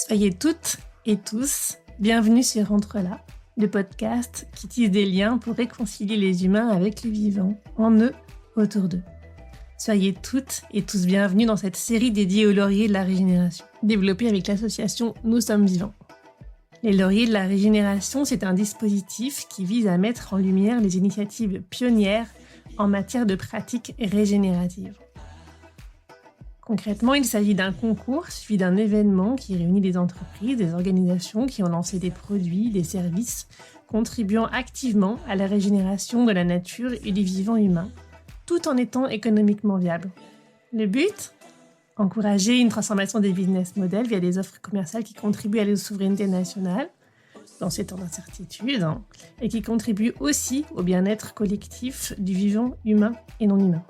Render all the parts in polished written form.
Soyez toutes et tous bienvenus sur Entre là, le podcast qui tisse des liens pour réconcilier les humains avec le vivant, en eux, autour d'eux. Soyez toutes et tous bienvenus dans cette série dédiée aux lauriers de la régénération, développée avec l'association Nous sommes vivants. Les lauriers de la régénération, c'est un dispositif qui vise à mettre en lumière les initiatives pionnières en matière de pratiques régénératives. Concrètement, il s'agit d'un concours suivi d'un événement qui réunit des entreprises, des organisations qui ont lancé des produits, des services, contribuant activement à la régénération de la nature et du vivant humain, tout en étant économiquement viable. Le but ? Encourager une transformation des business models via des offres commerciales qui contribuent à la souveraineté nationale, dans ces temps d'incertitude, et qui contribuent aussi au bien-être collectif du vivant humain et non humain.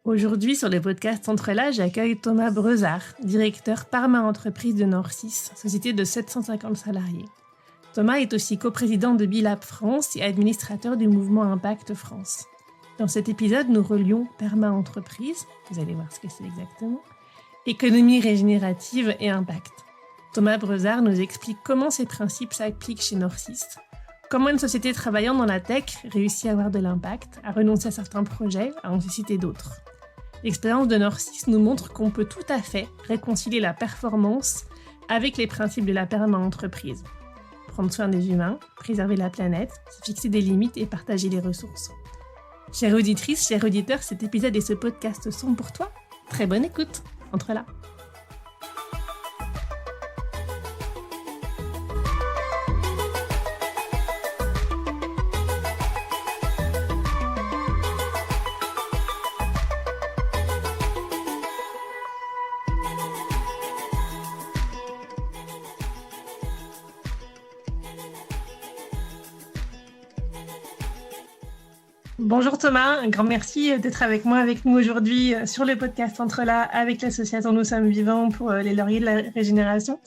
Aujourd'hui, sur le podcast Entre là, j'accueille Thomas Breuzard, directeur Parma Entreprises de Norcis, société de 750 salariés. Thomas est aussi coprésident de Bilab France et administrateur du mouvement Impact France. Dans cet épisode, nous relions Parma Entreprises, vous allez voir ce que c'est exactement, économie régénérative et impact. Thomas Breuzard nous explique comment ces principes s'appliquent chez Norcis, comment une société travaillant dans la tech réussit à avoir de l'impact, à renoncer à certains projets, à en susciter d'autres. L'expérience de Norcis nous montre qu'on peut tout à fait réconcilier la performance avec les principes de la Parma Entreprise. Prendre soin des humains, préserver la planète, se fixer des limites et partager les ressources. Chères auditrices, chers auditeurs, cet épisode et ce podcast sont pour toi. Très bonne écoute, Entre là. Bonjour Thomas, un grand merci d'être avec nous aujourd'hui sur le podcast Entre là avec l'association Nous sommes vivants pour les lauriers de la régénération.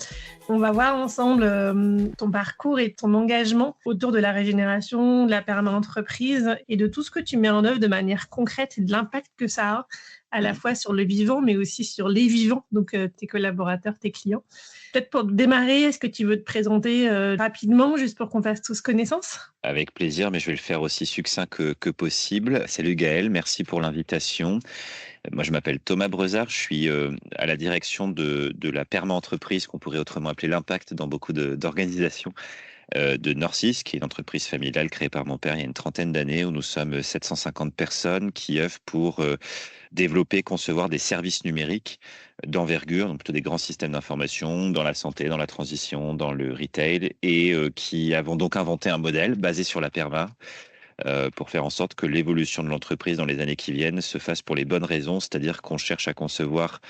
On va voir ensemble ton parcours et ton engagement autour de la régénération, de la Parma Entreprise et de tout ce que tu mets en œuvre de manière concrète et de l'impact que ça a à la fois sur le vivant mais aussi sur les vivants, donc tes collaborateurs, tes clients. Peut-être pour démarrer, est-ce que tu veux te présenter rapidement, juste pour qu'on fasse tous connaissance ? Avec plaisir, mais je vais le faire aussi succinct que possible. Salut Gaël, merci pour l'invitation. Moi, je m'appelle Thomas Breuzard, je suis à la direction de la Parma Entreprise, qu'on pourrait autrement appeler l'impact dans beaucoup d'organisations, de Norcis, qui est une entreprise familiale créée par mon père il y a une trentaine d'années, où nous sommes 750 personnes qui œuvrent pour développer, concevoir des services numériques d'envergure, donc plutôt des grands systèmes d'information dans la santé, dans la transition, dans le retail, et qui avons donc inventé un modèle basé sur la Parma pour faire en sorte que l'évolution de l'entreprise dans les années qui viennent se fasse pour les bonnes raisons, c'est-à-dire qu'on cherche à concevoir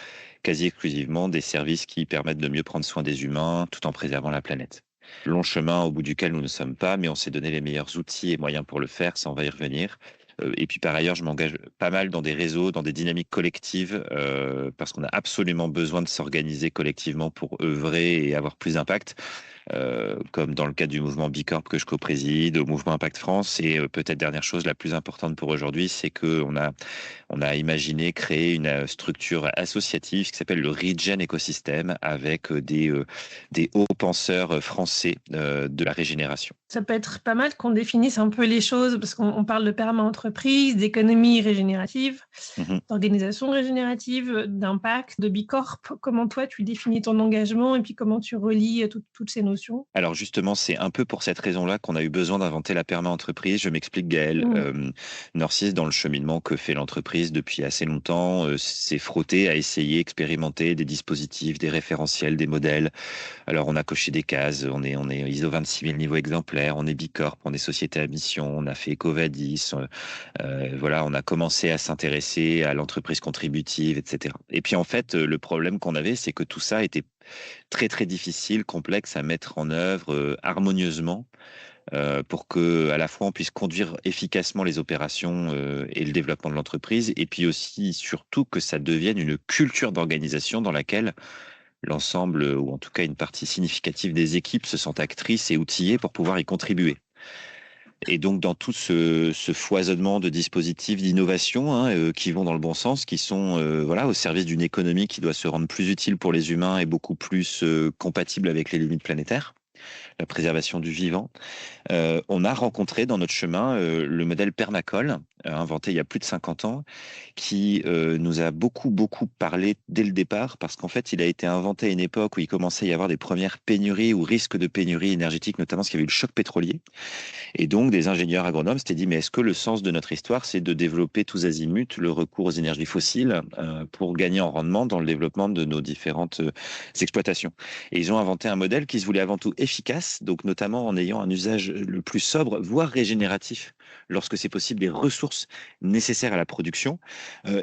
quasi exclusivement des services qui permettent de mieux prendre soin des humains tout en préservant la planète. Long chemin au bout duquel nous ne sommes pas, mais on s'est donné les meilleurs outils et moyens pour le faire, ça on va y revenir. Et puis par ailleurs, je m'engage pas mal dans des réseaux, dans des dynamiques collectives, parce qu'on a absolument besoin de s'organiser collectivement pour œuvrer et avoir plus d'impact, comme dans le cadre du mouvement Bicorp que je co-préside, au mouvement Impact France. Et peut-être dernière chose, la plus importante pour aujourd'hui, c'est qu'on a imaginé créer une structure associative qui s'appelle le Regen Écosystème, avec des hauts penseurs français de la régénération. Ça peut être pas mal qu'on définisse un peu les choses, parce qu'on parle de Parma Entreprise, d'économie régénérative, d'organisation régénérative, d'impact, de Bicorp. Comment toi, tu définis ton engagement et puis comment tu relis toutes ces notions ? Alors justement, c'est un peu pour cette raison-là qu'on a eu besoin d'inventer la Parma Entreprise. Je m'explique, Gaël. Norcis, dans le cheminement que fait l'entreprise depuis assez longtemps, s'est frotté à essayer, expérimenter des dispositifs, des référentiels, des modèles. Alors on a coché des cases, on est ISO 26000 niveau exemplaire, on est Bicorp, on est société à mission, on a fait EcoVadis, voilà, on a commencé à s'intéresser à l'entreprise contributive, etc. Et puis en fait, le problème qu'on avait, c'est que tout ça était très très difficile, complexe à mettre en œuvre harmonieusement pour que à la fois on puisse conduire efficacement les opérations et le développement de l'entreprise, et puis aussi surtout que ça devienne une culture d'organisation dans laquelle l'ensemble, ou en tout cas une partie significative des équipes se sentent actrices et outillées pour pouvoir y contribuer. Et donc dans tout ce foisonnement de dispositifs d'innovation qui vont dans le bon sens, qui sont voilà, au service d'une économie qui doit se rendre plus utile pour les humains et beaucoup plus compatible avec les limites planétaires, la préservation du vivant, on a rencontré dans notre chemin le modèle permacole, inventé il y a plus de 50 ans, qui nous a beaucoup parlé dès le départ, parce qu'en fait, il a été inventé à une époque où il commençait à y avoir des premières pénuries ou risques de pénurie énergétique, notamment parce qu'il y avait eu le choc pétrolier. Et donc, des ingénieurs agronomes s'étaient dit, mais est-ce que le sens de notre histoire, c'est de développer tous azimuts le recours aux énergies fossiles pour gagner en rendement dans le développement de nos différentes exploitations? Et ils ont inventé un modèle qui se voulait avant tout efficace, donc notamment en ayant un usage le plus sobre, voire régénératif, lorsque c'est possible, des ressources nécessaires à la production,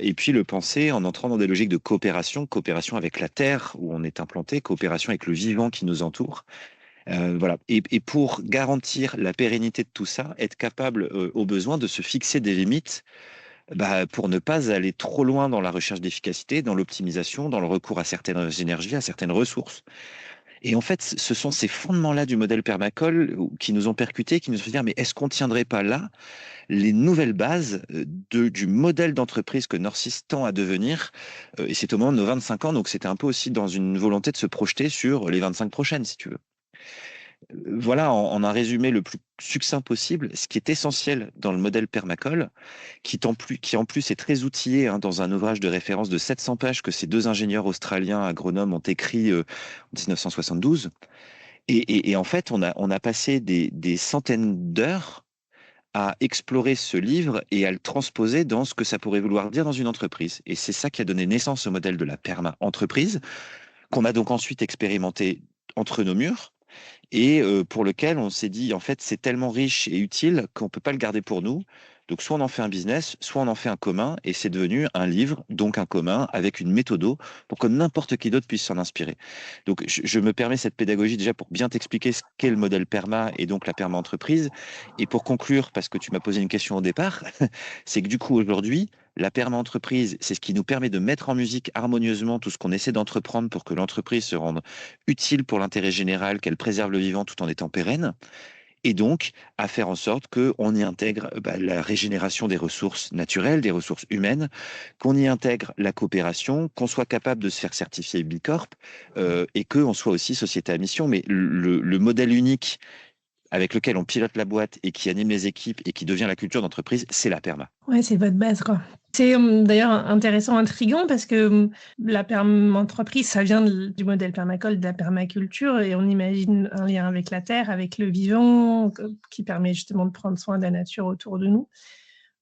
et puis le penser en entrant dans des logiques de coopération, coopération avec la terre où on est implanté, coopération avec le vivant qui nous entoure. Voilà. Et pour garantir la pérennité de tout ça, être capable au besoin de se fixer des limites pour ne pas aller trop loin dans la recherche d'efficacité, dans l'optimisation, dans le recours à certaines énergies, à certaines ressources. Et en fait, ce sont ces fondements-là du modèle permacole qui nous ont percutés, qui nous ont fait dire, mais est-ce qu'on ne tiendrait pas là les nouvelles bases du modèle d'entreprise que Norcis tend à devenir? Et c'est au moment de nos 25 ans, donc c'était un peu aussi dans une volonté de se projeter sur les 25 prochaines, si tu veux. Voilà, en un résumé le plus succinct possible, ce qui est essentiel dans le modèle permacole, qui en plus est très outillé dans un ouvrage de référence de 700 pages que ces deux ingénieurs australiens agronomes ont écrit en 1972. Et en fait, on a passé des centaines d'heures à explorer ce livre et à le transposer dans ce que ça pourrait vouloir dire dans une entreprise. Et c'est ça qui a donné naissance au modèle de la perma-entreprise, qu'on a donc ensuite expérimenté entre nos murs, et pour lequel on s'est dit, en fait, c'est tellement riche et utile qu'on ne peut pas le garder pour nous. Donc, soit on en fait un business, soit on en fait un commun, et c'est devenu un livre, donc un commun, avec une méthode pour que n'importe qui d'autre puisse s'en inspirer. Donc, je me permets cette pédagogie déjà pour bien t'expliquer ce qu'est le modèle PERMA et donc la perma-entreprise. Et pour conclure, parce que tu m'as posé une question au départ, c'est que du coup, aujourd'hui, la perma-entreprise, c'est ce qui nous permet de mettre en musique harmonieusement tout ce qu'on essaie d'entreprendre pour que l'entreprise se rende utile pour l'intérêt général, qu'elle préserve le vivant tout en étant pérenne, et donc à faire en sorte qu'on y intègre la régénération des ressources naturelles, des ressources humaines, qu'on y intègre la coopération, qu'on soit capable de se faire certifier Bicorp, et qu'on soit aussi société à mission. Mais le modèle unique avec lequel on pilote la boîte et qui anime les équipes et qui devient la culture d'entreprise, c'est la perma. Ouais, c'est votre base, quoi. C'est d'ailleurs intéressant, intriguant, parce que la perma-entreprise, ça vient du modèle permacole, de la permaculture, et on imagine un lien avec la terre, avec le vivant, qui permet justement de prendre soin de la nature autour de nous.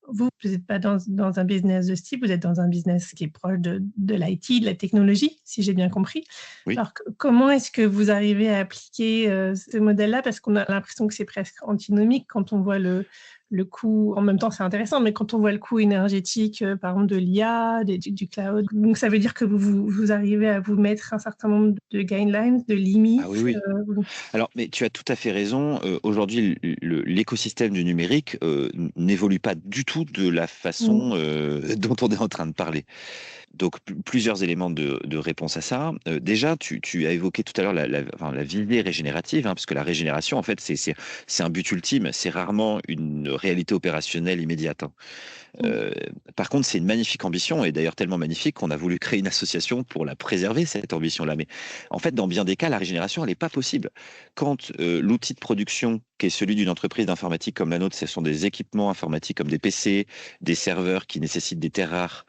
Vous n'êtes pas dans un business de ce type, vous êtes dans un business qui est proche de l'IT, de la technologie, si j'ai bien compris. Oui. Alors, comment est-ce que vous arrivez à appliquer ce modèle-là? Parce qu'on a l'impression que c'est presque antinomique quand on voit le coût. En même temps, c'est intéressant, mais quand on voit le coût énergétique, par exemple, de l'IA, du cloud, donc ça veut dire que vous arrivez à vous mettre un certain nombre de guidelines, de limites. Ah oui. Alors, mais tu as tout à fait raison. Aujourd'hui, l'écosystème du numérique n'évolue pas du tout de la façon dont on est en train de parler. Donc, plusieurs éléments de réponse à ça. Déjà, tu as évoqué tout à l'heure la visée régénérative, parce que la régénération, en fait, c'est un but ultime. C'est rarement une réalité opérationnelle immédiate. Par contre, c'est une magnifique ambition, et d'ailleurs tellement magnifique qu'on a voulu créer une association pour la préserver, cette ambition-là. Mais en fait, dans bien des cas, la régénération, elle n'est pas possible. Quand l'outil de production, qui est celui d'une entreprise d'informatique comme la nôtre, ce sont des équipements informatiques comme des PC, des serveurs qui nécessitent des terres rares,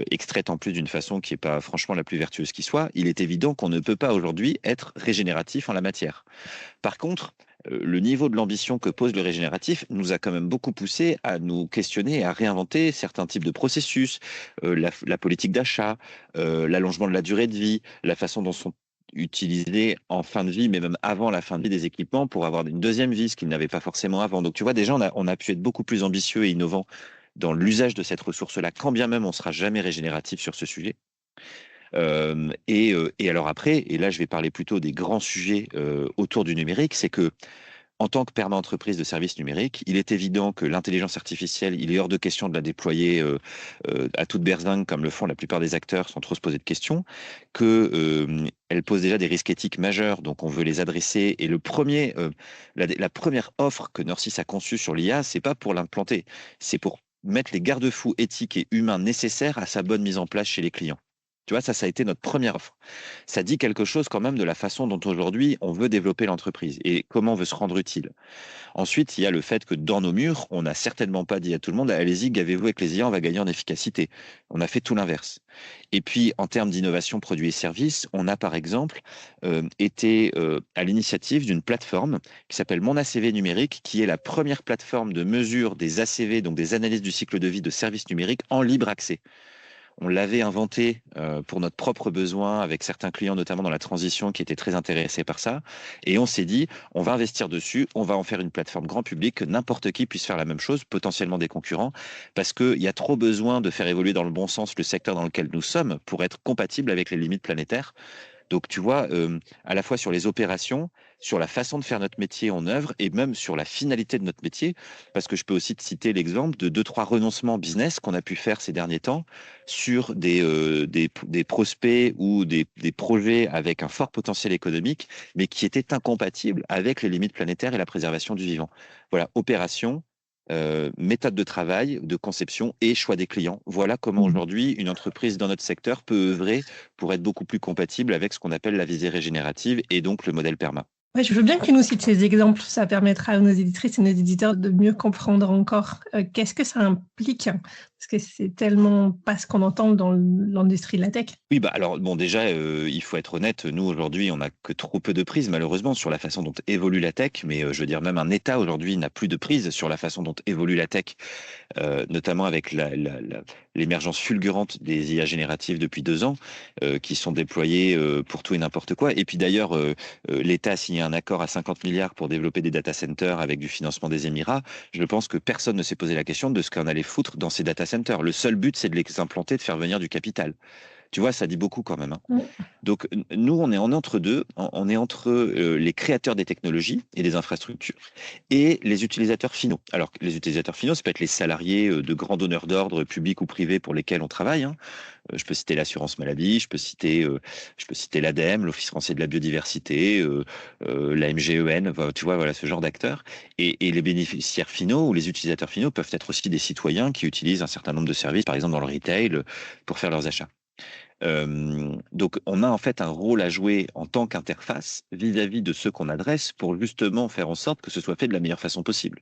extraites en plus d'une façon qui n'est pas franchement la plus vertueuse qui soit, il est évident qu'on ne peut pas aujourd'hui être régénératif en la matière. Par contre, le niveau de l'ambition que pose le régénératif nous a quand même beaucoup poussé à nous questionner et à réinventer certains types de processus, la politique d'achat, l'allongement de la durée de vie, la façon dont sont utilisés en fin de vie, mais même avant la fin de vie des équipements pour avoir une deuxième vie, ce qu'ils n'avaient pas forcément avant. Donc tu vois, déjà, on a pu être beaucoup plus ambitieux et innovant dans l'usage de cette ressource-là, quand bien même on ne sera jamais régénératif sur ce sujet. Et alors après, et là je vais parler plutôt des grands sujets autour du numérique, c'est que en tant que perma entreprise de services numériques, il est évident que l'intelligence artificielle, il est hors de question de la déployer à toute berzingue comme le font la plupart des acteurs sans trop se poser de questions, que elle pose déjà des risques éthiques majeurs, donc on veut les adresser. Et la première offre que Norcis a conçue sur l'IA, c'est pas pour l'implanter, c'est pour mettre les garde-fous éthiques et humains nécessaires à sa bonne mise en place chez les clients. Tu vois, ça a été notre première offre. Ça dit quelque chose quand même de la façon dont aujourd'hui on veut développer l'entreprise et comment on veut se rendre utile. Ensuite, il y a le fait que dans nos murs, on n'a certainement pas dit à tout le monde, allez-y, gavez-vous avec les IA, on va gagner en efficacité. On a fait tout l'inverse. Et puis, en termes d'innovation produits et services, on a par exemple été à l'initiative d'une plateforme qui s'appelle Mon ACV numérique, qui est la première plateforme de mesure des ACV, donc des analyses du cycle de vie de services numériques en libre accès. On l'avait inventé pour notre propre besoin avec certains clients, notamment dans la transition, qui étaient très intéressés par ça. Et on s'est dit, on va investir dessus, on va en faire une plateforme grand public, que n'importe qui puisse faire la même chose, potentiellement des concurrents, parce qu'il y a trop besoin de faire évoluer dans le bon sens le secteur dans lequel nous sommes pour être compatible avec les limites planétaires. Donc, tu vois, à la fois sur les opérations, sur la façon de faire notre métier en œuvre et même sur la finalité de notre métier, parce que je peux aussi te citer l'exemple de 2-3 renoncements business qu'on a pu faire ces derniers temps sur des prospects ou des projets avec un fort potentiel économique, mais qui étaient incompatibles avec les limites planétaires et la préservation du vivant. Voilà, opération, méthode de travail, de conception et choix des clients. Voilà comment aujourd'hui une entreprise dans notre secteur peut œuvrer pour être beaucoup plus compatible avec ce qu'on appelle la visée régénérative et donc le modèle PERMA. Ouais, je veux bien que tu nous cites ces exemples. Ça permettra à nos éditrices et nos éditeurs de mieux comprendre encore qu'est-ce que ça implique. Parce que c'est tellement pas ce qu'on entend dans l'industrie de la tech. Oui, bah alors bon, déjà, il faut être honnête. Nous aujourd'hui, on n'a que trop peu de prise, malheureusement, sur la façon dont évolue la tech. Mais je veux dire, même un État aujourd'hui n'a plus de prise sur la façon dont évolue la tech, notamment avec l'émergence fulgurante des IA génératives depuis 2 ans, qui sont déployées pour tout et n'importe quoi. Et puis d'ailleurs, l'État a signé un accord à 50 milliards pour développer des data centers avec du financement des Émirats. Je pense que personne ne s'est posé la question de ce qu'on allait foutre dans ces data centers. Le seul but, c'est de les implanter, de faire venir du capital. Tu vois, ça dit beaucoup quand même, hein. Mm. Donc, nous, on est entre deux. On est entre les créateurs des technologies et des infrastructures et les utilisateurs finaux. Alors, les utilisateurs finaux, ça peut être les salariés de grands donneurs d'ordre, publics ou privés, pour lesquels on travaille, hein. Je peux citer l'assurance maladie, je peux citer l'ADEME, l'Office français de la biodiversité, la MGEN, enfin, tu vois, voilà, ce genre d'acteurs. Et les bénéficiaires finaux ou les utilisateurs finaux peuvent être aussi des citoyens qui utilisent un certain nombre de services, par exemple dans le retail, pour faire leurs achats. Donc, on a en fait un rôle à jouer en tant qu'interface vis-à-vis de ceux qu'on adresse pour justement faire en sorte que ce soit fait de la meilleure façon possible.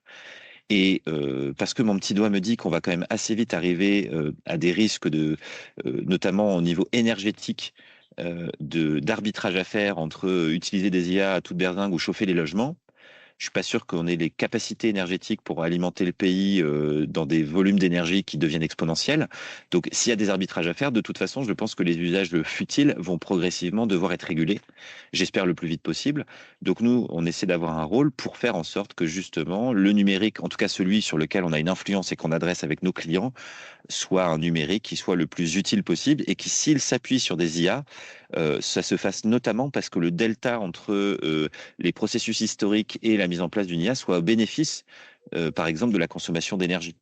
Et parce que mon petit doigt me dit qu'on va quand même assez vite arriver à des risques notamment au niveau énergétique, d'arbitrage à faire entre utiliser des IA à toute berzingue ou chauffer les logements. Je suis pas sûr qu'on ait les capacités énergétiques pour alimenter le pays dans des volumes d'énergie qui deviennent exponentiels. Donc, s'il y a des arbitrages à faire, de toute façon, je pense que les usages futiles vont progressivement devoir être régulés. J'espère le plus vite possible. Donc, nous, on essaie d'avoir un rôle pour faire en sorte que justement le numérique, en tout cas celui sur lequel on a une influence et qu'on adresse avec nos clients, soit un numérique qui soit le plus utile possible et qui, s'il s'appuie sur des IA, ça se fasse notamment parce que le delta entre les processus historiques et la mise en place d'une IA soit au bénéfice, par exemple, de la consommation d'énergie.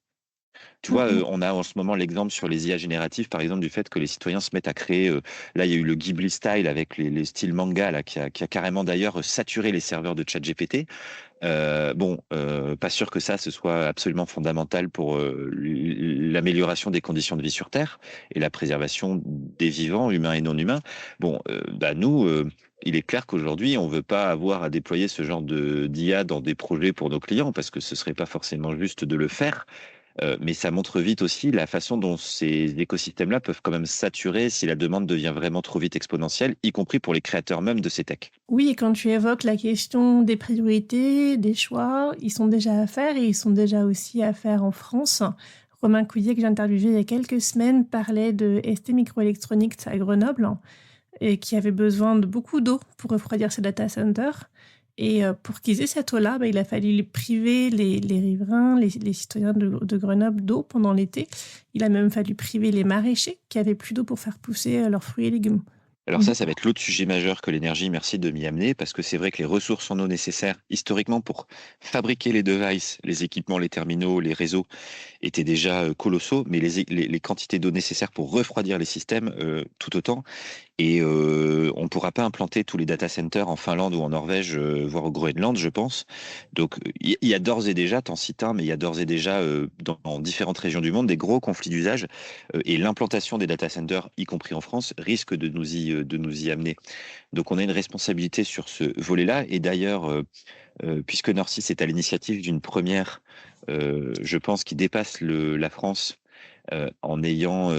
Tu vois, on a en ce moment l'exemple sur les IA génératives, par exemple, du fait que les citoyens se mettent à créer. Là, il y a eu le Ghibli Style avec les styles manga, là, qui a carrément d'ailleurs saturé les serveurs de ChatGPT. Pas sûr que ça, ce soit absolument fondamental pour l'amélioration des conditions de vie sur Terre et la préservation des vivants, humains et non humains. Nous, il est clair qu'aujourd'hui, on ne veut pas avoir à déployer ce genre d'IA dans des projets pour nos clients parce que ce serait pas forcément juste de le faire. Mais ça montre vite aussi la façon dont ces écosystèmes-là peuvent quand même saturer si la demande devient vraiment trop vite exponentielle, y compris pour les créateurs même de ces techs. Oui, et quand tu évoques la question des priorités, des choix, ils sont déjà à faire et ils sont déjà aussi à faire en France. Romain Couillet, que j'ai interviewé il y a quelques semaines, parlait de ST Microelectronics à Grenoble et qui avait besoin de beaucoup d'eau pour refroidir ses data centers. Et pour qu'ils aient cette eau-là, il a fallu priver les riverains, les citoyens de Grenoble d'eau pendant l'été. Il a même fallu priver les maraîchers qui avaient plus d'eau pour faire pousser leurs fruits et légumes. Alors ça va être l'autre sujet majeur que l'énergie. Merci de m'y amener, parce que c'est vrai que les ressources en eau nécessaires, historiquement, pour fabriquer les devices, les équipements, les terminaux, les réseaux, étaient déjà colossaux, mais les quantités d'eau nécessaires pour refroidir les systèmes, tout autant. Et on ne pourra pas implanter tous les data centers en Finlande ou en Norvège, voire au Groenland, je pense. Donc il y a d'ores et déjà, t'en cites un, mais il y a d'ores et déjà dans différentes régions du monde des gros conflits d'usage. Et l'implantation des data centers, y compris en France, risque de nous y amener. Donc on a une responsabilité sur ce volet-là. Et d'ailleurs, puisque Nord 6 est à l'initiative d'une première, je pense, qui dépasse la France, en ayant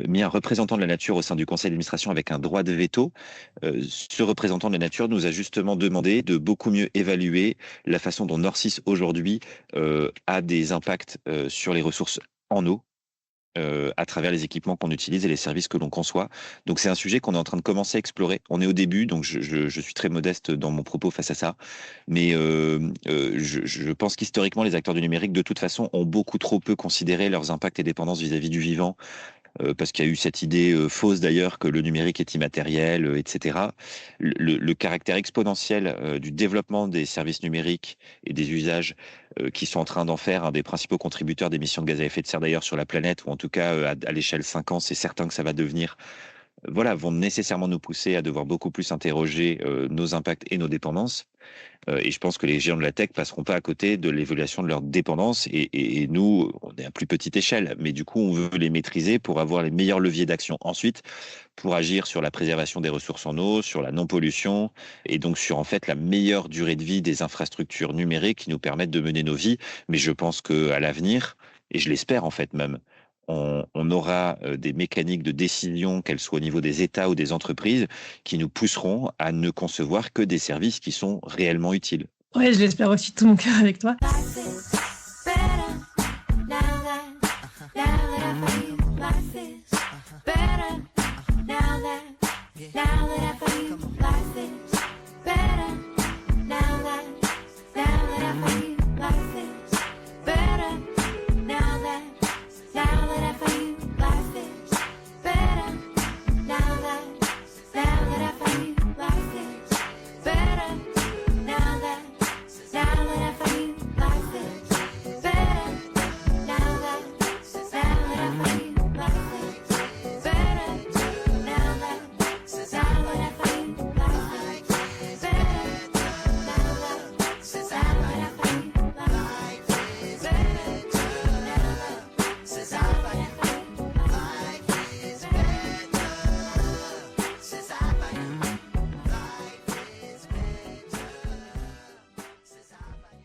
mis un représentant de la nature au sein du conseil d'administration avec un droit de veto. Ce représentant de la nature nous a justement demandé de beaucoup mieux évaluer la façon dont Nord 6 aujourd'hui a des impacts sur les ressources en eau, à travers les équipements qu'on utilise et les services que l'on conçoit. Donc c'est un sujet qu'on est en train de commencer à explorer. On est au début, donc je suis très modeste dans mon propos face à ça. Mais je pense qu'historiquement, les acteurs du numérique, de toute façon, ont beaucoup trop peu considéré leurs impacts et dépendances vis-à-vis du vivant. Parce qu'il y a eu cette idée fausse d'ailleurs que le numérique est immatériel, etc. Le caractère exponentiel du développement des services numériques et des usages qui sont en train d'en faire un des principaux contributeurs d'émissions de gaz à effet de serre d'ailleurs sur la planète, ou en tout cas à l'échelle 5 ans, c'est certain que ça va devenir, vont nécessairement nous pousser à devoir beaucoup plus interroger nos impacts et nos dépendances. Et je pense que les géants de la tech passeront pas à côté de l'évaluation de leur dépendance. Et nous, on est à plus petite échelle, mais du coup, on veut les maîtriser pour avoir les meilleurs leviers d'action ensuite, pour agir sur la préservation des ressources en eau, sur la non-pollution, et donc sur en fait la meilleure durée de vie des infrastructures numériques qui nous permettent de mener nos vies. Mais je pense qu'à l'avenir, et je l'espère en fait même, on aura des mécaniques de décision, qu'elles soient au niveau des États ou des entreprises, qui nous pousseront à ne concevoir que des services qui sont réellement utiles. Ouais, je l'espère aussi de tout mon cœur avec toi.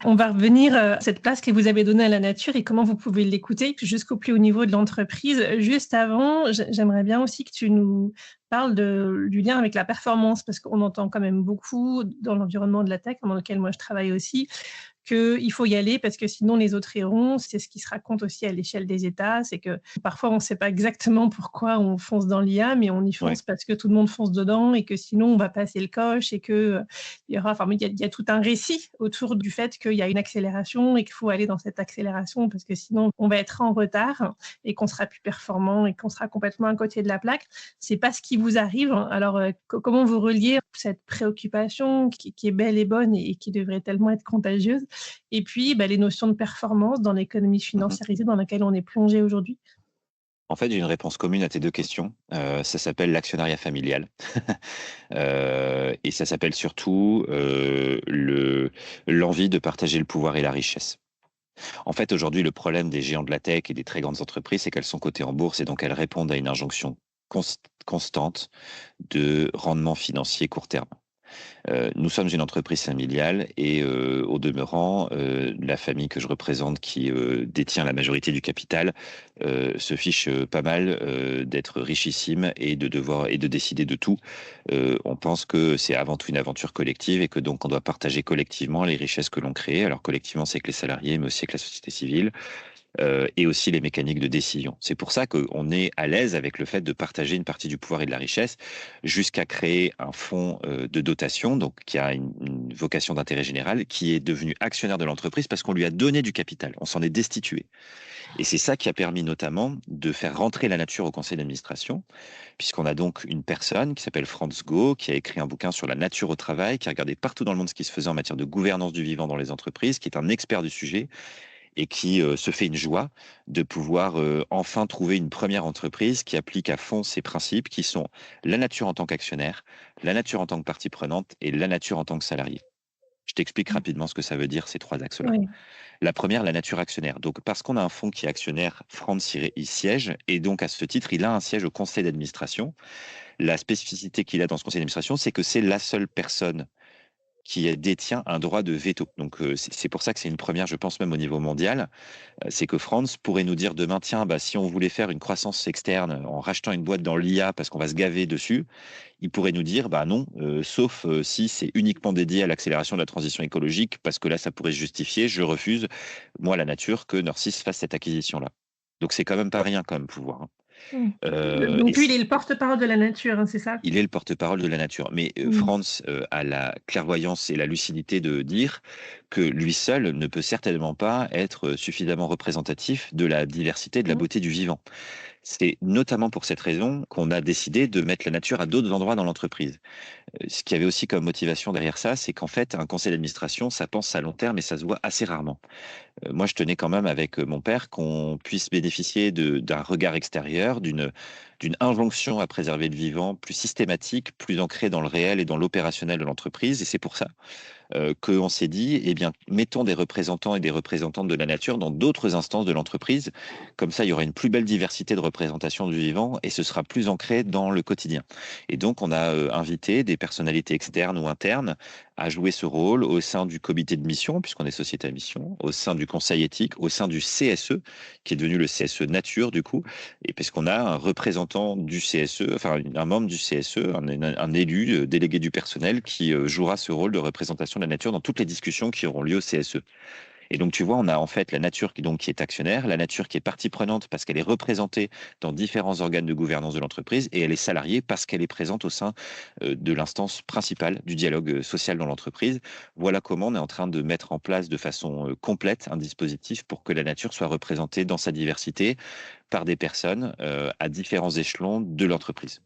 On va revenir à cette place que vous avez donnée à la nature et comment vous pouvez l'écouter jusqu'au plus haut niveau de l'entreprise. Juste avant, j'aimerais bien aussi que tu nous parles du lien avec la performance, parce qu'on entend quand même beaucoup dans l'environnement de la tech, dans lequel moi je travaille aussi, qu'il faut y aller parce que sinon les autres iront. C'est ce qui se raconte aussi à l'échelle des États, c'est que parfois on ne sait pas exactement pourquoi on fonce dans l'IA, mais on y fonce parce que tout le monde fonce dedans et que sinon on va passer le coche et que il y a tout un récit autour du fait qu'il y a une accélération et qu'il faut aller dans cette accélération parce que sinon on va être en retard et qu'on sera plus performant et qu'on sera complètement à côté de la plaque. C'est pas ce qui vous arrive. Alors comment vous reliez cette préoccupation qui est belle et bonne et qui devrait tellement être contagieuse, et puis les notions de performance dans l'économie financiarisée dans laquelle on est plongé aujourd'hui? En fait, j'ai une réponse commune à tes deux questions. Ça s'appelle l'actionnariat familial. Et ça s'appelle surtout l'envie de partager le pouvoir et la richesse. En fait, aujourd'hui, le problème des géants de la tech et des très grandes entreprises, c'est qu'elles sont cotées en bourse et donc elles répondent à une injonction constante de rendement financier court terme. Nous sommes une entreprise familiale et au demeurant, la famille que je représente qui détient la majorité du capital se fiche pas mal d'être richissime et de décider de tout. On pense que c'est avant tout une aventure collective et que donc on doit partager collectivement les richesses que l'on crée. Alors collectivement, c'est avec les salariés, mais aussi avec la société civile. et aussi les mécaniques de décision. C'est pour ça qu'on est à l'aise avec le fait de partager une partie du pouvoir et de la richesse, jusqu'à créer un fonds de dotation, donc qui a une vocation d'intérêt général, qui est devenu actionnaire de l'entreprise parce qu'on lui a donné du capital, on s'en est destitué. Et c'est ça qui a permis notamment de faire rentrer la nature au conseil d'administration, puisqu'on a donc une personne qui s'appelle Franz Go, qui a écrit un bouquin sur la nature au travail, qui a regardé partout dans le monde ce qui se faisait en matière de gouvernance du vivant dans les entreprises, qui est un expert du sujet et qui se fait une joie de pouvoir enfin trouver une première entreprise qui applique à fond ces principes qui sont la nature en tant qu'actionnaire, la nature en tant que partie prenante et la nature en tant que salarié. Je t'explique rapidement ce que ça veut dire, ces trois axes-là. Oui. La première, la nature actionnaire. Donc, parce qu'on a un fonds qui est actionnaire, Franz y siège, et donc à ce titre, il a un siège au conseil d'administration. La spécificité qu'il a dans ce conseil d'administration, c'est que c'est la seule personne qui détient un droit de veto. Donc, c'est pour ça que c'est une première, je pense même au niveau mondial. C'est que Franz pourrait nous dire demain, tiens, bah, si on voulait faire une croissance externe en rachetant une boîte dans l'IA parce qu'on va se gaver dessus, il pourrait nous dire, bah non, sauf si c'est uniquement dédié à l'accélération de la transition écologique, parce que là, ça pourrait se justifier. Je refuse, moi, la nature, que Norcis fasse cette acquisition-là. Donc, c'est quand même pas rien, quand même, pouvoir. Hein. Donc lui, il est le porte-parole de la nature, hein, c'est ça? Il est le porte-parole de la nature. Mais Franz a la clairvoyance et la lucidité de dire que lui seul ne peut certainement pas être suffisamment représentatif de la diversité et de la beauté du vivant. C'est notamment pour cette raison qu'on a décidé de mettre la nature à d'autres endroits dans l'entreprise. Ce qui avait aussi comme motivation derrière ça, c'est qu'en fait, un conseil d'administration, ça pense à long terme et ça se voit assez rarement. Moi, je tenais quand même avec mon père qu'on puisse bénéficier d'un regard extérieur, d'une injonction à préserver le vivant plus systématique, plus ancrée dans le réel et dans l'opérationnel de l'entreprise. Et c'est pour ça qu'on s'est dit, eh bien, mettons des représentants et des représentantes de la nature dans d'autres instances de l'entreprise. Comme ça, il y aura une plus belle diversité de représentation du vivant et ce sera plus ancré dans le quotidien. Et donc, on a invité des personnalités externes ou internes à jouer ce rôle au sein du comité de mission, puisqu'on est société à mission, au sein du conseil éthique, au sein du CSE, qui est devenu le CSE Nature, du coup, et parce qu'on a un représentant du CSE, enfin un membre du CSE, un élu délégué du personnel qui jouera ce rôle de représentation de la nature dans toutes les discussions qui auront lieu au CSE. Et donc, tu vois, on a en fait la nature qui est actionnaire, la nature qui est partie prenante parce qu'elle est représentée dans différents organes de gouvernance de l'entreprise et elle est salariée parce qu'elle est présente au sein de l'instance principale du dialogue social dans l'entreprise. Voilà comment on est en train de mettre en place de façon complète un dispositif pour que la nature soit représentée dans sa diversité par des personnes à différents échelons de l'entreprise.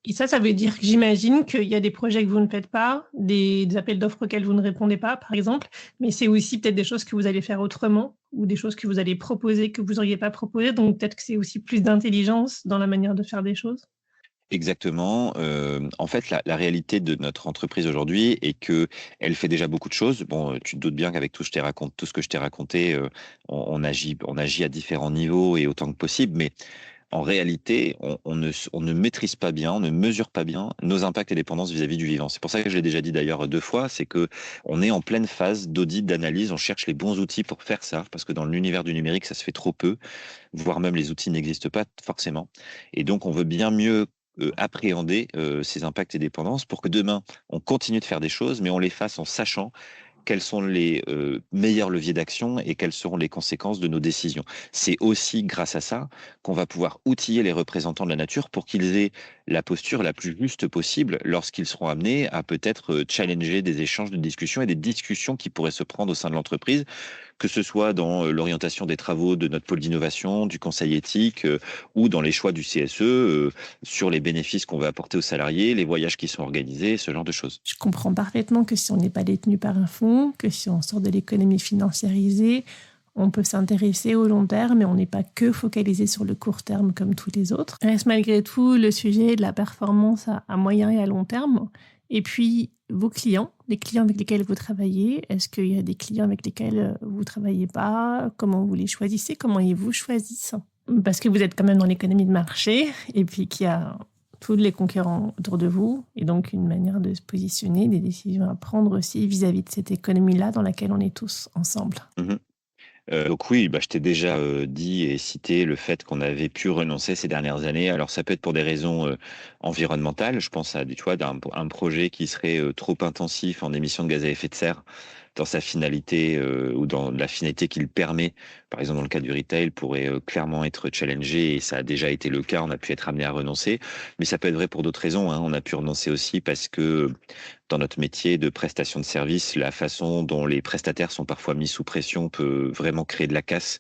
Et ça veut dire que j'imagine qu'il y a des projets que vous ne faites pas, des appels d'offres auxquels vous ne répondez pas, par exemple, mais c'est aussi peut-être des choses que vous allez faire autrement ou des choses que vous allez proposer que vous n'auriez pas proposées. Donc peut-être que c'est aussi plus d'intelligence dans la manière de faire des choses. Exactement. En fait, la réalité de notre entreprise aujourd'hui est que elle fait déjà beaucoup de choses. Bon, tu te doutes bien qu'avec tout ce que je t'ai raconté, on agit à différents niveaux et autant que possible, mais en réalité, on ne maîtrise pas bien, on ne mesure pas bien nos impacts et dépendances vis-à-vis du vivant. C'est pour ça que je l'ai déjà dit d'ailleurs 2 fois, c'est que on est en pleine phase d'audit, d'analyse, on cherche les bons outils pour faire ça, parce que dans l'univers du numérique, ça se fait trop peu, voire même les outils n'existent pas forcément. Et donc, on veut bien mieux appréhender ces impacts et dépendances pour que demain, on continue de faire des choses, mais on les fasse en sachant quels sont les meilleurs leviers d'action et quelles seront les conséquences de nos décisions. C'est aussi grâce à ça qu'on va pouvoir outiller les représentants de la nature pour qu'ils aient la posture la plus juste possible lorsqu'ils seront amenés à peut-être challenger des échanges de discussions et des discussions qui pourraient se prendre au sein de l'entreprise, que ce soit dans l'orientation des travaux de notre pôle d'innovation, du conseil éthique ou dans les choix du CSE sur les bénéfices qu'on va apporter aux salariés, les voyages qui sont organisés, ce genre de choses. Je comprends parfaitement que si on n'est pas détenu par un fonds, que si on sort de l'économie financiarisée, on peut s'intéresser au long terme, mais on n'est pas que focalisé sur le court terme comme tous les autres. Reste malgré tout le sujet de la performance à moyen et à long terme. Et puis, vos clients, les clients avec lesquels vous travaillez, est-ce qu'il y a des clients avec lesquels vous ne travaillez pas? Comment vous les choisissez? Comment ils vous choisissent? Parce que vous êtes quand même dans l'économie de marché et puis qu'il y a tous les concurrents autour de vous et donc une manière de se positionner, des décisions à prendre aussi vis-à-vis de cette économie-là dans laquelle on est tous ensemble. Donc oui, je t'ai déjà dit et cité le fait qu'on avait pu renoncer ces dernières années. Alors ça peut être pour des raisons environnementales. Je pense à un projet qui serait trop intensif en émissions de gaz à effet de serre, dans sa finalité ou dans la finalité qu'il permet. Par exemple, dans le cas du retail, pourrait clairement être challengé et ça a déjà été le cas. On a pu être amené à renoncer, mais ça peut être vrai pour d'autres raisons, hein. On a pu renoncer aussi parce que dans notre métier de prestation de service, la façon dont les prestataires sont parfois mis sous pression peut vraiment créer de la casse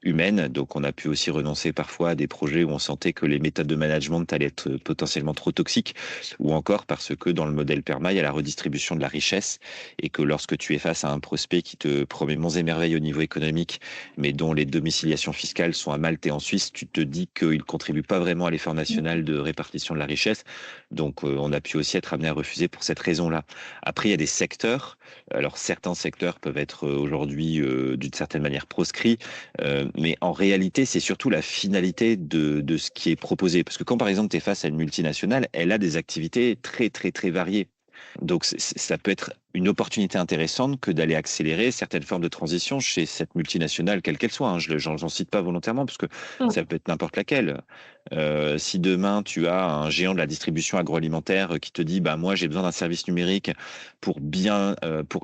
humaine. Donc, on a pu aussi renoncer parfois à des projets où on sentait que les méthodes de management allaient être potentiellement trop toxiques, ou encore parce que dans le modèle PERMA, il y a la redistribution de la richesse et que lorsque tu es face à un prospect qui te promet monts et merveilles au niveau économique, mais dont les domiciliations fiscales sont à Malte et en Suisse, tu te dis qu'il ne contribue pas vraiment à l'effort national de répartition de la richesse. Donc, on a pu aussi être amené à refuser pour cette raison-là. Après, il y a des secteurs. Alors, certains secteurs peuvent être aujourd'hui, d'une certaine manière, proscrits, mais en réalité, c'est surtout la finalité de ce qui est proposé. Parce que quand, par exemple, tu es face à une multinationale, elle a des activités très, très, très variées. Donc, ça peut être une opportunité intéressante que d'aller accélérer certaines formes de transition chez cette multinationale, quelle qu'elle soit, hein. J'en cite pas volontairement parce que ça peut être n'importe laquelle. Si demain tu as un géant de la distribution agroalimentaire qui te dit, bah moi j'ai besoin d'un service numérique pour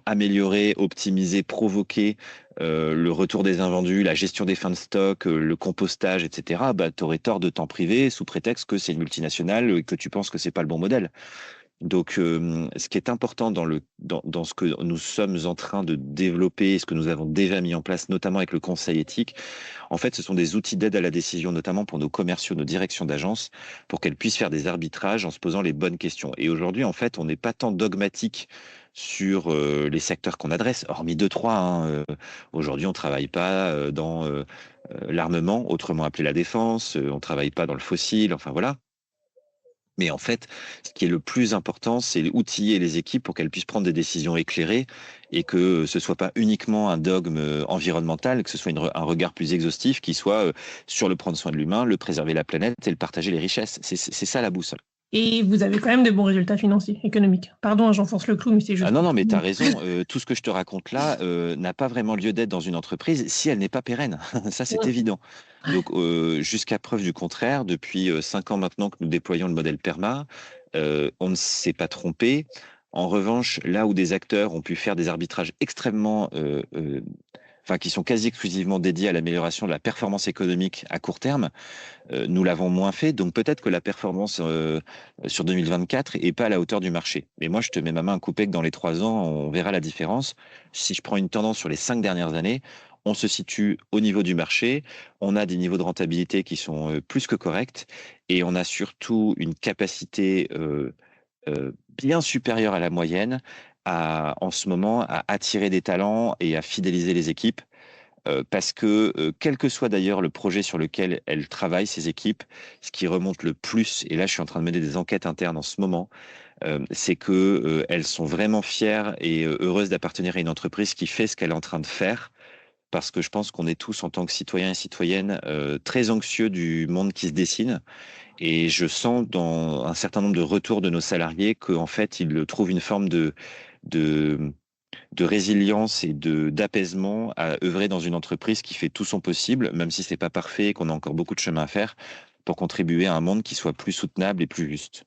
améliorer, optimiser, provoquer le retour des invendus, la gestion des fins de stock, le compostage, etc. Bah t'aurais tort de t'en priver sous prétexte que c'est une multinationale et que tu penses que c'est pas le bon modèle. Donc, ce qui est important dans ce que nous sommes en train de développer, ce que nous avons déjà mis en place, notamment avec le conseil éthique, en fait, ce sont des outils d'aide à la décision, notamment pour nos commerciaux, nos directions d'agence, pour qu'elles puissent faire des arbitrages en se posant les bonnes questions. Et aujourd'hui, en fait, on n'est pas tant dogmatique sur les secteurs qu'on adresse, hormis deux, trois, hein. Aujourd'hui, on travaille pas dans l'armement, autrement appelé la défense, on travaille pas dans le fossile, enfin voilà. Mais en fait, ce qui est le plus important, c'est outiller les équipes pour qu'elles puissent prendre des décisions éclairées et que ce soit pas uniquement un dogme environnemental, que ce soit un regard plus exhaustif qui soit sur le prendre soin de l'humain, le préserver la planète et le partager les richesses. C'est ça la boussole. Et vous avez quand même de bons résultats financiers, économiques. Pardon, hein, j'enfonce le clou, mais c'est juste. Ah non, non, mais tu as raison. Tout ce que je te raconte là n'a pas vraiment lieu d'être dans une entreprise si elle n'est pas pérenne. Ça, c'est évident. Donc, jusqu'à preuve du contraire, depuis 5 ans maintenant que nous déployons le modèle PERMA, on ne s'est pas trompé. En revanche, là où des acteurs ont pu faire des arbitrages extrêmement qui sont quasi exclusivement dédiés à l'amélioration de la performance économique à court terme, nous l'avons moins fait. Donc peut-être que la performance sur 2024 est pas à la hauteur du marché. Mais moi, je te mets ma main à couper que dans les 3 ans, on verra la différence. Si je prends une tendance sur les 5 dernières années, on se situe au niveau du marché, on a des niveaux de rentabilité qui sont plus que corrects et on a surtout une capacité bien supérieure à la moyenne en ce moment à attirer des talents et à fidéliser les équipes. Parce que, quel que soit d'ailleurs le projet sur lequel elles travaillent, ces équipes, ce qui remonte le plus, et là je suis en train de mener des enquêtes internes en ce moment, c'est que elles sont vraiment fières et heureuses d'appartenir à une entreprise qui fait ce qu'elle est en train de faire. Parce que je pense qu'on est tous, en tant que citoyens et citoyennes, très anxieux du monde qui se dessine. Et je sens dans un certain nombre de retours de nos salariés qu'en fait, ils trouvent une forme de, de résilience et d'apaisement à œuvrer dans une entreprise qui fait tout son possible, même si c'est pas parfait et qu'on a encore beaucoup de chemin à faire, pour contribuer à un monde qui soit plus soutenable et plus juste.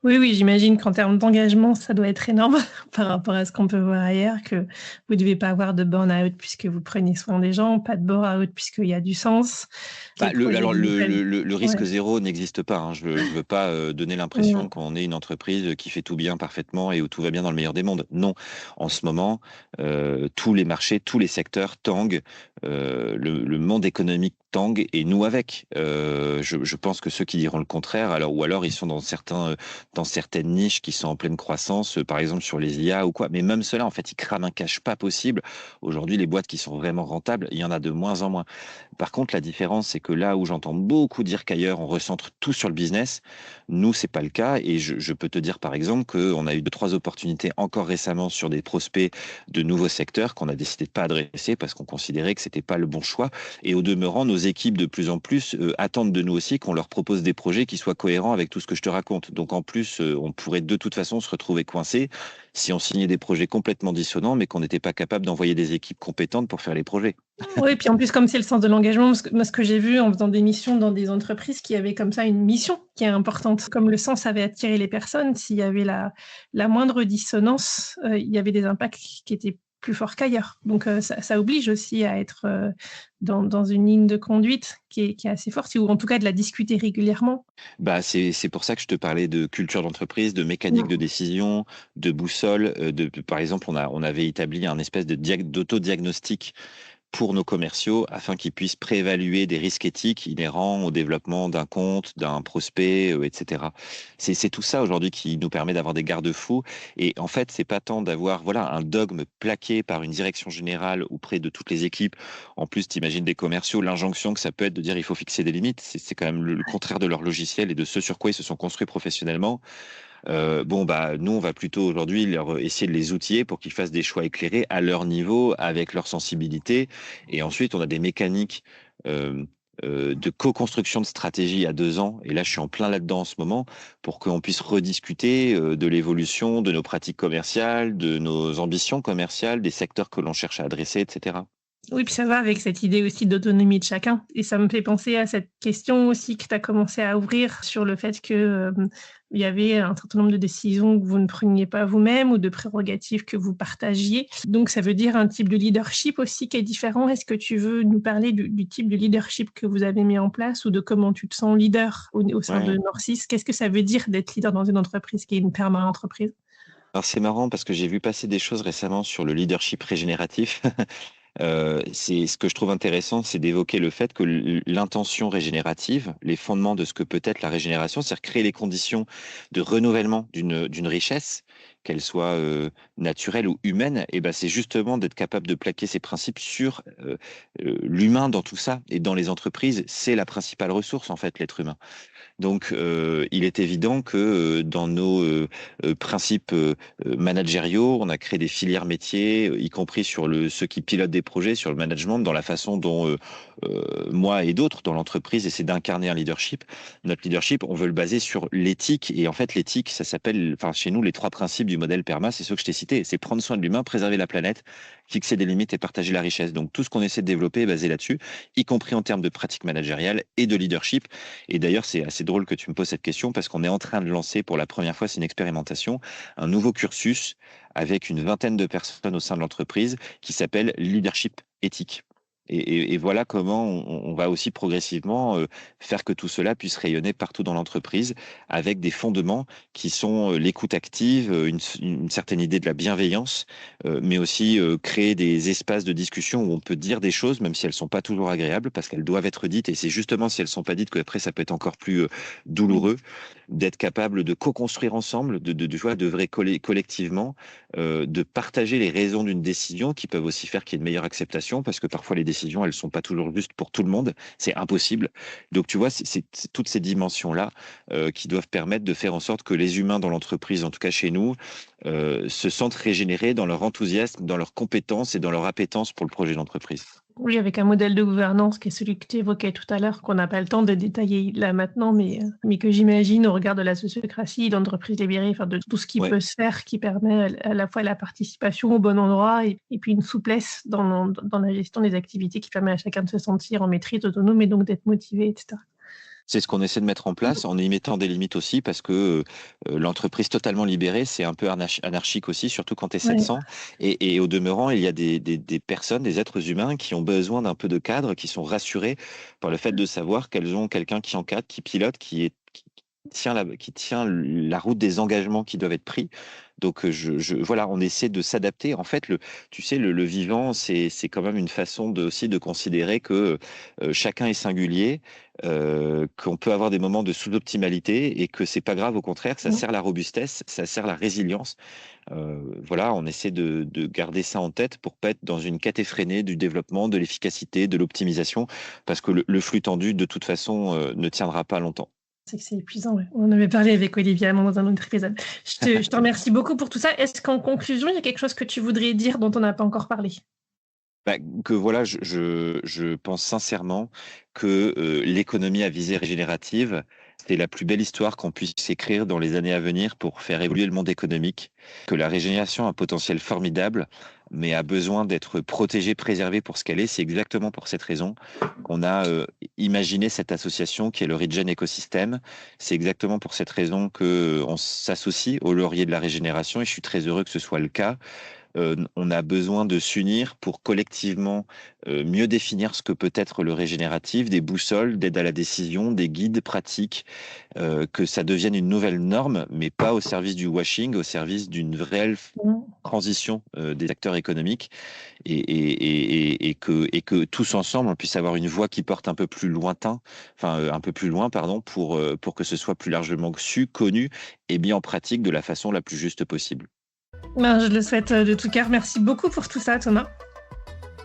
Oui, oui, j'imagine qu'en termes d'engagement, ça doit être énorme par rapport à ce qu'on peut voir ailleurs, que vous ne devez pas avoir de burn-out puisque vous prenez soin des gens, pas de burn-out puisqu'il y a du sens. Le risque zéro n'existe pas, hein. Je veux pas donner l'impression qu'on est une entreprise qui fait tout bien parfaitement et où tout va bien dans le meilleur des mondes. Non, en ce moment, tous les marchés, tous les secteurs tanguent, le monde économique tangue et nous avec. Je pense que ceux qui diront le contraire, alors ils sont dans certaines niches qui sont en pleine croissance, par exemple sur les IA ou quoi. Mais même ceux-là, en fait, ils crament un cash pas possible. Aujourd'hui, les boîtes qui sont vraiment rentables, il y en a de moins en moins. Par contre, la différence, c'est que là où j'entends beaucoup dire qu'ailleurs, on recentre tout sur le business, nous, c'est pas le cas. Et je peux te dire, par exemple, qu'on a eu 2-3 opportunités encore récemment sur des prospects de nouveaux secteurs qu'on a décidé de pas adresser parce qu'on considérait que c'était pas le bon choix. Et au demeurant, nos équipes, de plus en plus, attendent de nous aussi qu'on leur propose des projets qui soient cohérents avec tout ce que je te raconte. Donc, en plus, on pourrait de toute façon se retrouver coincé si on signait des projets complètement dissonants, mais qu'on n'était pas capable d'envoyer des équipes compétentes pour faire les projets. Oui, puis en plus, comme c'est le sens de l'engagement, moi, ce que j'ai vu en faisant des missions dans des entreprises qui avaient comme ça une mission qui est importante, comme le sens avait attiré les personnes, s'il y avait la moindre dissonance, il y avait des impacts qui étaient plus fort qu'ailleurs. Donc ça oblige aussi à être dans une ligne de conduite qui est assez forte, ou en tout cas de la discuter régulièrement. C'est pour ça que je te parlais de culture d'entreprise, de mécanique de décision, de boussole. Par exemple, on avait établi un espèce d'autodiagnostic pour nos commerciaux afin qu'ils puissent préévaluer des risques éthiques inhérents au développement d'un compte, d'un prospect, etc. C'est tout ça aujourd'hui qui nous permet d'avoir des garde-fous. Et en fait, c'est pas tant d'avoir un dogme plaqué par une direction générale auprès de toutes les équipes. En plus, t'imagines des commerciaux, l'injonction que ça peut être de dire il faut fixer des limites. C'est quand même le contraire de leur logiciel et de ce sur quoi ils se sont construits professionnellement. Nous, on va plutôt aujourd'hui essayer de les outiller pour qu'ils fassent des choix éclairés à leur niveau, avec leur sensibilité. Et ensuite, on a des mécaniques de co-construction de stratégie à 2 ans. Et là, je suis en plein là-dedans en ce moment pour qu'on puisse rediscuter de l'évolution de nos pratiques commerciales, de nos ambitions commerciales, des secteurs que l'on cherche à adresser, etc. Oui, puis ça va avec cette idée aussi d'autonomie de chacun. Et ça me fait penser à cette question aussi que tu as commencé à ouvrir sur le fait que il y avait un certain nombre de décisions que vous ne preniez pas vous-même ou de prérogatives que vous partagiez. Donc, ça veut dire un type de leadership aussi qui est différent. Est-ce que tu veux nous parler du type de leadership que vous avez mis en place ou de comment tu te sens leader au sein de Norcis? Qu'est-ce que ça veut dire d'être leader dans une entreprise qui est une perma-entreprise? Alors, c'est marrant parce que j'ai vu passer des choses récemment sur le leadership régénératif. C'est ce que je trouve intéressant, c'est d'évoquer le fait que l'intention régénérative, les fondements de ce que peut être la régénération, c'est-à-dire créer les conditions de renouvellement d'une richesse, qu'elle soit naturelle ou humaine, et ben c'est justement d'être capable de plaquer ces principes sur l'humain dans tout ça. Et dans les entreprises, c'est la principale ressource en fait, l'être humain. Donc, il est évident que dans nos principes managériaux, on a créé des filières métiers, y compris sur ceux qui pilotent des projets, sur le management, dans la façon dont moi et d'autres dans l'entreprise essaient d'incarner un leadership. Notre leadership, on veut le baser sur l'éthique. Et en fait, l'éthique, ça s'appelle, chez nous, les 3 principes du modèle PERMA, c'est ceux que je t'ai cités. C'est prendre soin de l'humain, préserver la planète, fixer des limites et partager la richesse. Donc, tout ce qu'on essaie de développer est basé là-dessus, y compris en termes de pratiques managériales et de leadership. Et d'ailleurs, c'est assez drôle que tu me poses cette question parce qu'on est en train de lancer pour la première fois, c'est une expérimentation, un nouveau cursus avec une 20aine de personnes au sein de l'entreprise qui s'appelle Leadership éthique. Et voilà comment on va aussi progressivement faire que tout cela puisse rayonner partout dans l'entreprise avec des fondements qui sont l'écoute active, une certaine idée de la bienveillance, mais aussi créer des espaces de discussion où on peut dire des choses, même si elles sont pas toujours agréables, parce qu'elles doivent être dites. Et c'est justement si elles sont pas dites qu'après ça peut être encore plus douloureux, d'être capable de co-construire ensemble, d'œuvrer collectivement, de partager les raisons d'une décision qui peuvent aussi faire qu'il y ait une meilleure acceptation, parce que parfois les décisions, elles sont pas toujours justes pour tout le monde, c'est impossible. Donc tu vois, c'est toutes ces dimensions-là qui doivent permettre de faire en sorte que les humains dans l'entreprise, en tout cas chez nous, se sentent régénérés dans leur enthousiasme, dans leurs compétences et dans leur appétence pour le projet d'entreprise. Oui, avec un modèle de gouvernance qui est celui que tu évoquais tout à l'heure, qu'on n'a pas le temps de détailler là maintenant, mais que j'imagine au regard de la sociocratie, d'entreprises libérées, de tout ce qui peut se faire, qui permet à la fois la participation au bon endroit et puis une souplesse dans la gestion des activités qui permet à chacun de se sentir en maîtrise, autonome et donc d'être motivé, etc. C'est ce qu'on essaie de mettre en place en y mettant des limites aussi parce que l'entreprise totalement libérée, c'est un peu anarchique aussi, surtout quand tu es 700. Et au demeurant, il y a des personnes, des êtres humains qui ont besoin d'un peu de cadre, qui sont rassurés par le fait de savoir qu'elles ont quelqu'un qui encadre, qui pilote, qui tient la route des engagements qui doivent être pris. Donc voilà, on essaie de s'adapter. En fait, le vivant, c'est quand même une façon aussi de considérer que chacun est singulier, qu'on peut avoir des moments de sous-optimalité et que c'est pas grave. Au contraire, ça sert la robustesse, ça sert la résilience. Voilà, on essaie de garder ça en tête pour pas être dans une quête effrénée du développement, de l'efficacité, de l'optimisation, parce que le flux tendu, de toute façon, ne tiendra pas longtemps. C'est que c'est épuisant, ouais. On avait parlé avec Olivier Hamon dans un autre épisode. Je te remercie beaucoup pour tout ça. Est-ce qu'en conclusion, il y a quelque chose que tu voudrais dire dont on n'a pas encore parlé? Que voilà, je pense sincèrement que l'économie à visée régénérative, c'est la plus belle histoire qu'on puisse écrire dans les années à venir pour faire évoluer le monde économique, que la régénération a un potentiel formidable, mais a besoin d'être protégée, préservée pour ce qu'elle est. C'est exactement pour cette raison qu'on a imaginé cette association qui est le Regen Écosystème. C'est exactement pour cette raison qu'on s'associe au laurier de la régénération et je suis très heureux que ce soit le cas. on a besoin de s'unir pour collectivement mieux définir ce que peut être le régénératif, des boussoles, d'aide à la décision, des guides pratiques, que ça devienne une nouvelle norme, mais pas au service du washing, au service d'une réelle transition des acteurs économiques et que tous ensemble on puisse avoir une voix qui porte un peu plus loin, pardon, pour que ce soit plus largement su, connu et mis en pratique de la façon la plus juste possible. Ben, je le souhaite de tout cœur. Merci beaucoup pour tout ça, Thomas.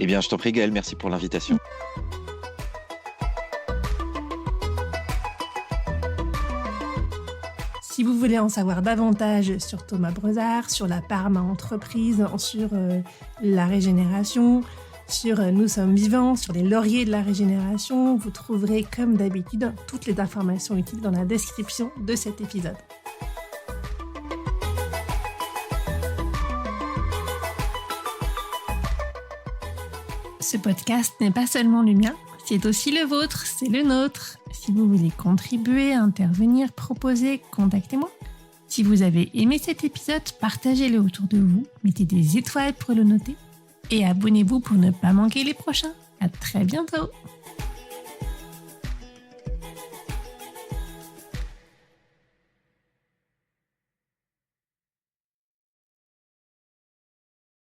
Eh bien, je t'en prie, Gaëlle, merci pour l'invitation. Si vous voulez en savoir davantage sur Thomas Brezard, sur la Parma entreprise, sur la régénération, sur Nous sommes vivants, sur les lauriers de la régénération, vous trouverez comme d'habitude toutes les informations utiles dans la description de cet épisode. Ce podcast n'est pas seulement le mien, c'est aussi le vôtre, c'est le nôtre. Si vous voulez contribuer, intervenir, proposer, contactez-moi. Si vous avez aimé cet épisode, partagez-le autour de vous, mettez des étoiles pour le noter et abonnez-vous pour ne pas manquer les prochains. À très bientôt!